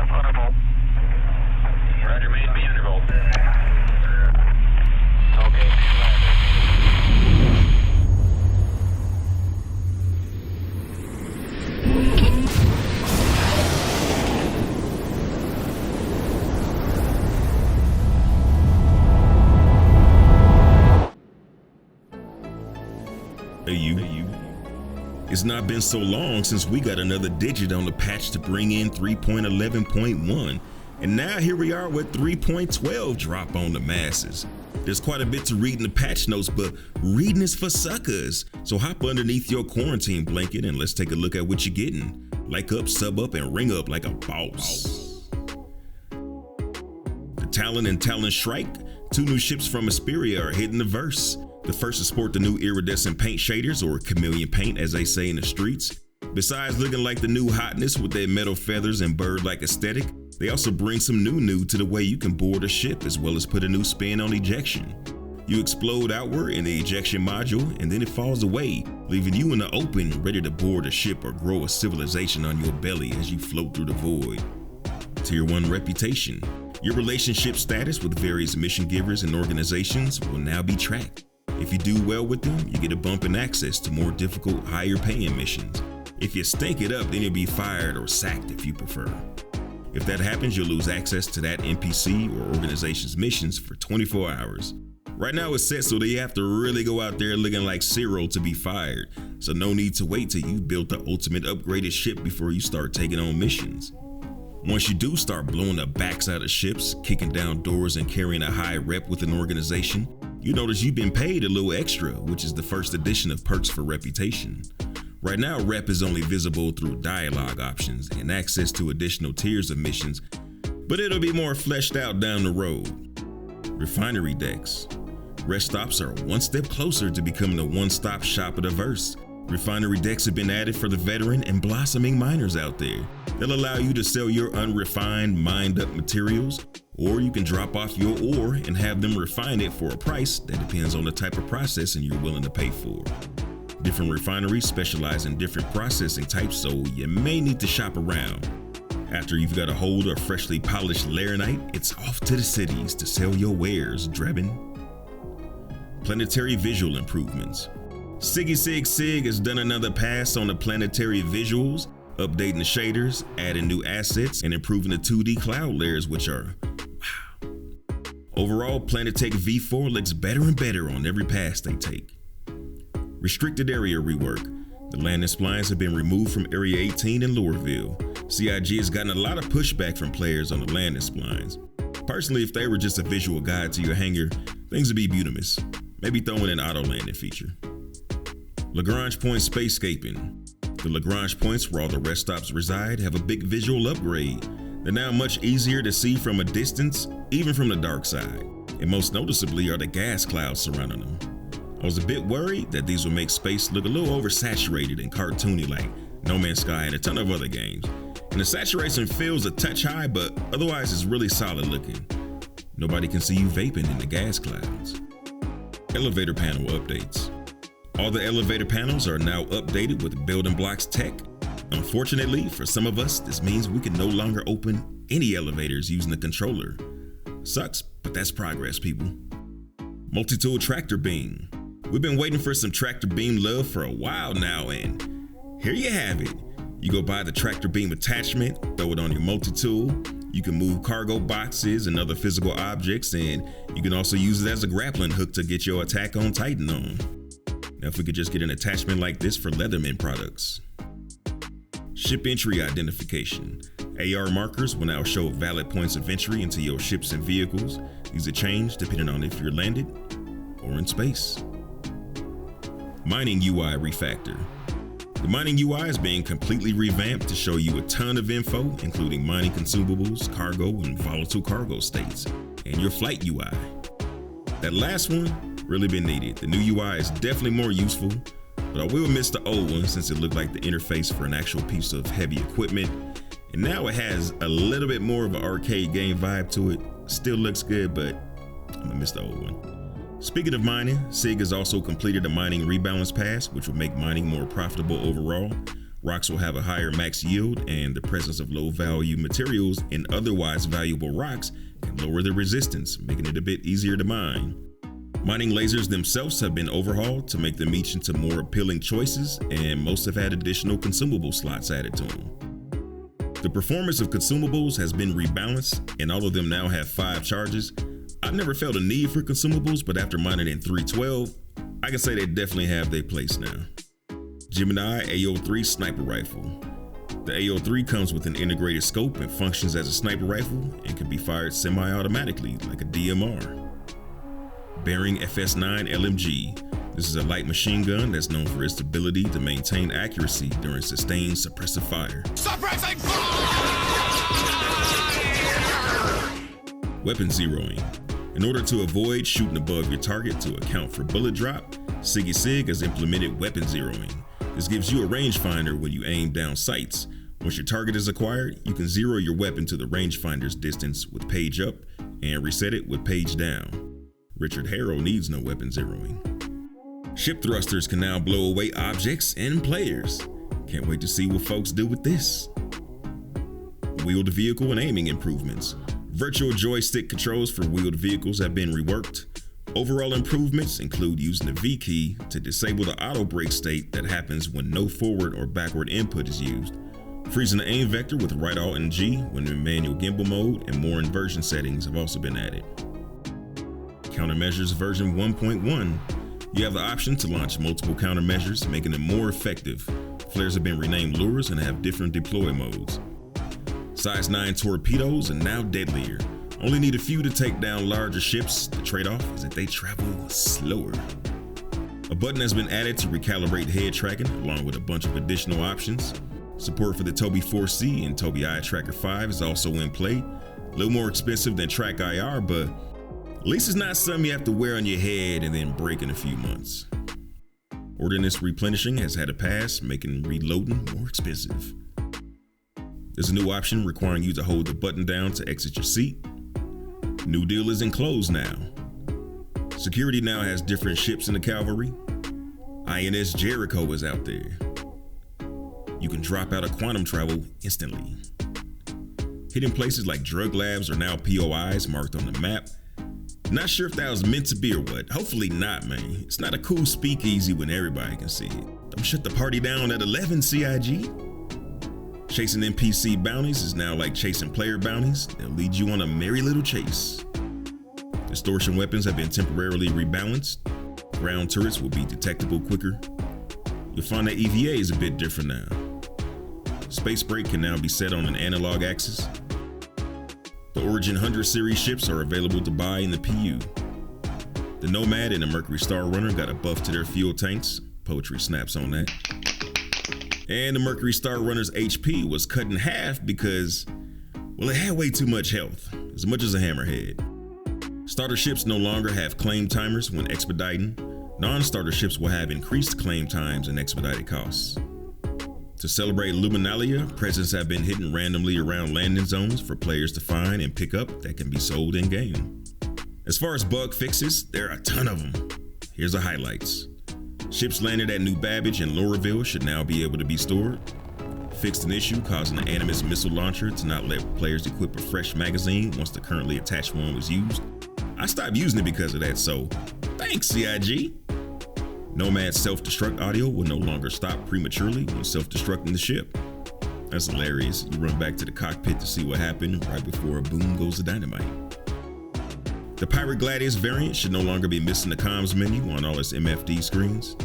undervolt. Roger, main be undervolt. Okay, Hey you. It's not been so long since we got another digit on the patch to bring in 3.11.1, and now here we are with 3.12 drop on the masses. There's quite a bit to read in the patch notes, but reading is for suckers. So hop underneath your quarantine blanket and let's take a look at what you're getting. Like up, sub up, and ring up like a boss. The Talon and Talon Strike, two new ships from Asperia, are hitting the verse. The first to sport the new iridescent paint shaders, or chameleon paint as they say in the streets. Besides looking like the new hotness with their metal feathers and bird-like aesthetic, they also bring some new to the way you can board a ship, as well as put a new spin on ejection. You explode outward in the ejection module, and then it falls away, leaving you in the open, ready to board a ship or grow a civilization on your belly as you float through the void. Tier 1 reputation. Your relationship status with various mission givers and organizations will now be tracked. If you do well with them, you get a bump in access to more difficult, higher paying missions. If you stink it up, then you'll be fired or sacked if you prefer. If that happens, you'll lose access to that NPC or organization's missions for 24 hours. Right now it's set so that you have to really go out there looking like Cyril to be fired, so no need to wait till you've built the ultimate upgraded ship before you start taking on missions. Once you do start blowing the backs out of ships, kicking down doors and carrying a high rep with an organization, you notice you've been paid a little extra, which is the first edition of perks for reputation. Right now, rep is only visible through dialogue options and access to additional tiers of missions, but it'll be more fleshed out down the road. Refinery decks. Rest stops are one step closer to becoming a one-stop shop of the verse. Refinery decks have been added for the veteran and blossoming miners out there. They'll allow you to sell your unrefined, mined-up materials, or you can drop off your ore and have them refine it for a price that depends on the type of processing you're willing to pay for. Different refineries specialize in different processing types, so you may need to shop around. After you've got a hold of freshly polished laranite, it's off to the cities to sell your wares, Drebin. Planetary visual improvements. Siggy Sig Sig has done another pass on the planetary visuals, updating the shaders, adding new assets, and improving the 2D cloud layers, which are wow. Overall, Planetech V4 looks better and better on every pass they take. Restricted area rework. The landing splines have been removed from Area 18 in Loreville. CIG has gotten a lot of pushback from players on the landing splines. Personally, if they were just a visual guide to your hangar, things would be beautimous. Maybe throw in an auto landing feature. Lagrange Point Spacescaping. The Lagrange points where all the rest stops reside have a big visual upgrade. They're now much easier to see from a distance, even from the dark side. And most noticeably are the gas clouds surrounding them. I was a bit worried that these would make space look a little oversaturated and cartoony like No Man's Sky and a ton of other games. And the saturation feels a touch high, but otherwise it's really solid looking. Nobody can see you vaping in the gas clouds. Elevator panel updates. All the elevator panels are now updated with building blocks tech. Unfortunately, for some of us, this means we can no longer open any elevators using the controller. Sucks, but that's progress, people. Multi-tool tractor beam. We've been waiting for some tractor beam love for a while now, and here you have it. You go buy the tractor beam attachment, throw it on your multi-tool. You can move cargo boxes and other physical objects, and you can also use it as a grappling hook to get your Attack on Titan on. Now, if we could just get an attachment like this for Leatherman products. Ship entry identification. AR markers will now show valid points of entry into your ships and vehicles. These are changed depending on if you're landed or in space. Mining UI refactor. The mining UI is being completely revamped to show you a ton of info, including mining consumables, cargo, and volatile cargo states, and your flight UI. That last one really been needed. The new UI is definitely more useful, but I will miss the old one since it looked like the interface for an actual piece of heavy equipment, and now it has a little bit more of an arcade game vibe to it. Still looks good, but I'm gonna miss the old one. Speaking of mining, SIG has also completed a mining rebalance pass, which will make mining more profitable overall. Rocks will have a higher max yield, and the presence of low value materials in otherwise valuable rocks can lower the resistance, making it a bit easier to mine. Mining lasers themselves have been overhauled to make them each into more appealing choices, and most have had additional consumable slots added to them. The performance of consumables has been rebalanced, and all of them now have 5 charges. I've never felt a need for consumables, but after mining in 3.12, I can say they definitely have their place now. Gemini AO3 Sniper Rifle. The AO3 comes with an integrated scope and functions as a sniper rifle and can be fired semi-automatically like a DMR. Bearing FS9 LMG. This is a light machine gun that's known for its ability to maintain accuracy during sustained suppressive fire. Suppressing fire! Weapon zeroing. In order to avoid shooting above your target to account for bullet drop, SIG has implemented weapon zeroing. This gives you a rangefinder when you aim down sights. Once your target is acquired, you can zero your weapon to the rangefinder's distance with page up and reset it with page down. Richard Harrow needs no weapon zeroing. Ship thrusters can now blow away objects and players. Can't wait to see what folks do with this. Wheeled vehicle and aiming improvements. Virtual joystick controls for wheeled vehicles have been reworked. Overall improvements include using the V key to disable the auto brake state that happens when no forward or backward input is used, freezing the aim vector with right alt and G when in manual gimbal mode, and more inversion settings have also been added. Countermeasures version 1.1. You have the option to launch multiple countermeasures, making it more effective. Flares have been renamed lures and have different deploy modes. Size 9 torpedoes are now deadlier. Only need a few to take down larger ships. The trade-off is that they travel slower. A button has been added to recalibrate head tracking, along with a bunch of additional options. Support for the Tobii 4C and Tobii Eye Tracker 5 is also in play. A little more expensive than Track IR, but at least it's not something you have to wear on your head and then break in a few months. Ordnance replenishing has had a pass, making reloading more expensive. There's a new option requiring you to hold the button down to exit your seat. New Deal is enclosed now. Security now has different ships in the cavalry. INS Jericho is out there. You can drop out of quantum travel instantly. Hidden places like drug labs are now POIs marked on the map. Not sure if that was meant to be or what. Hopefully not, man. It's not a cool speakeasy when everybody can see it. Don't shut the party down at 11, CIG. Chasing NPC bounties is now like chasing player bounties. They'll lead you on a merry little chase. Distortion weapons have been temporarily rebalanced. Ground turrets will be detectable quicker. You'll find that EVA is a bit different now. Space brake can now be set on an analog axis. The Origin 100 series ships are available to buy in the PU. The Nomad and the Mercury Star Runner got a buff to their fuel tanks. Poetry snaps on that. And the Mercury Star Runner's HP was cut in half because, well, it had way too much health, as much as a hammerhead. Starter ships no longer have claim timers when expediting. Non-starter ships will have increased claim times and expedited costs. To celebrate Luminalia, presents have been hidden randomly around landing zones for players to find and pick up that can be sold in-game. As far as bug fixes, there are a ton of them. Here's the highlights. Ships landed at New Babbage and Lorville should now be able to be stored. Fixed an issue causing the Animus missile launcher to not let players equip a fresh magazine once the currently attached one was used. I stopped using it because of that, so thanks, CIG. Nomad's self-destruct audio will no longer stop prematurely when self-destructing the ship. That's hilarious. You run back to the cockpit to see what happened right before a boom goes to dynamite. The Pirate Gladius variant should no longer be missing the comms menu on all its MFD screens.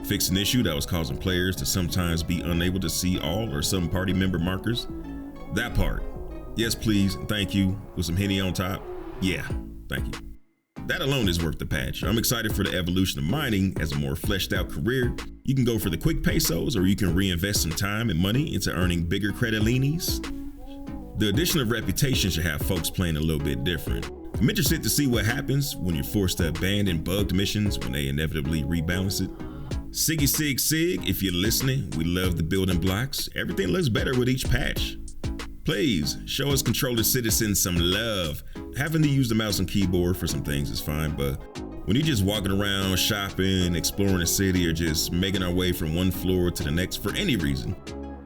Fixed an issue that was causing players to sometimes be unable to see all or some party member markers. That part. Yes, please, thank you, with some Henny on top. Yeah, thank you. That alone is worth the patch. I'm excited for the evolution of mining as a more fleshed out career. You can go for the quick pesos, or you can reinvest some time and money into earning bigger credilinis. The addition of reputation should have folks playing a little bit different. I'm interested to see what happens when you're forced to abandon bugged missions when they inevitably rebalance it. Siggy Sig Sig, if you're listening, we love the building blocks. Everything looks better with each patch. Please, show us controller citizens some love. Having to use the mouse and keyboard for some things is fine, but When you're just walking around, shopping, exploring the city, or just making our way from one floor to the next for any reason,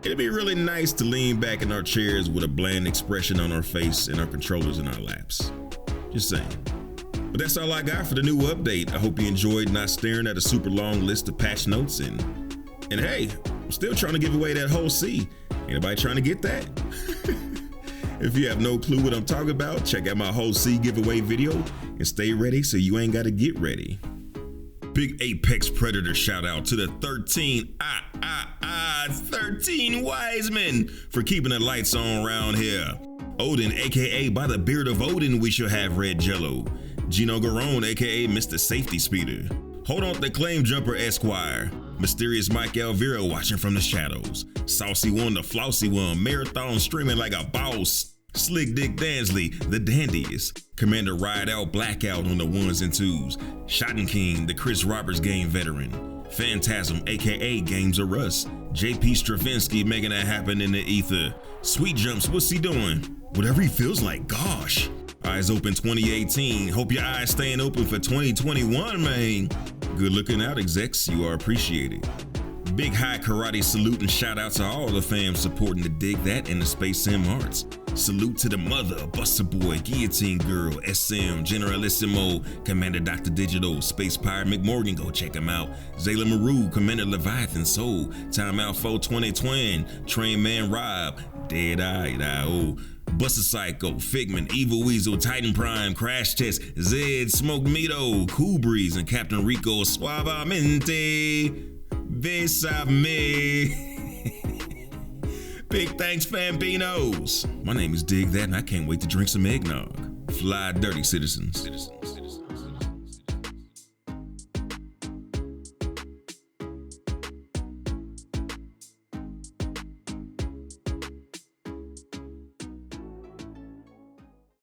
it'd be really nice to lean back in our chairs with a bland expression on our face and our controllers in our laps. Just saying. But that's all I got for the new update. I hope you enjoyed not staring at a super long list of patch notes, and hey, I'm still trying to give away that whole C. Anybody trying to get that? If you have no clue what I'm talking about, check out my whole C giveaway video and stay ready so you ain't gotta get ready. Big Apex Predator shout out to the 13 wise men for keeping the lights on around here. Odin, aka by the beard of Odin, we shall have red jello. Gino Garone, aka Mr. Safety Speeder. Hold on the Claim Jumper Esquire. Mysterious Mike Elvira watching from the shadows. Saucy one, the flousy one, marathon streaming like a boss. Slick Dick Dansley, the dandiest. Commander Ride Out Blackout on the ones and twos. Shotton King, the Chris Roberts game veteran. Phantasm, aka Games of Rust. JP Stravinsky making that happen in the ether. Sweet Jumps, what's he doing? Whatever he feels like, gosh. Eyes Open 2018, hope your eyes staying open for 2021, man. Good looking out, execs, you are appreciated. Big high karate salute and shout out to all the fams supporting the Dig That and the Space Sim Arts. Salute to the mother, Buster Boy, Guillotine Girl, SM, Generalissimo, Commander Dr. Digital, Space Pirate McMorgan, go check him out. Zayla Maru, Commander Leviathan Soul, Timeout 4 2020, Train Man Rob, Dead Eye, Buster Psycho, Figment, Evil Weasel, Titan Prime, Crash Test, Zed, Smoke Mito, Cool Breeze, and Captain Rico Suavemente. Besame. Big thanks, Fambinos. My name is Dig That, and I can't wait to drink some eggnog. Fly dirty, citizens.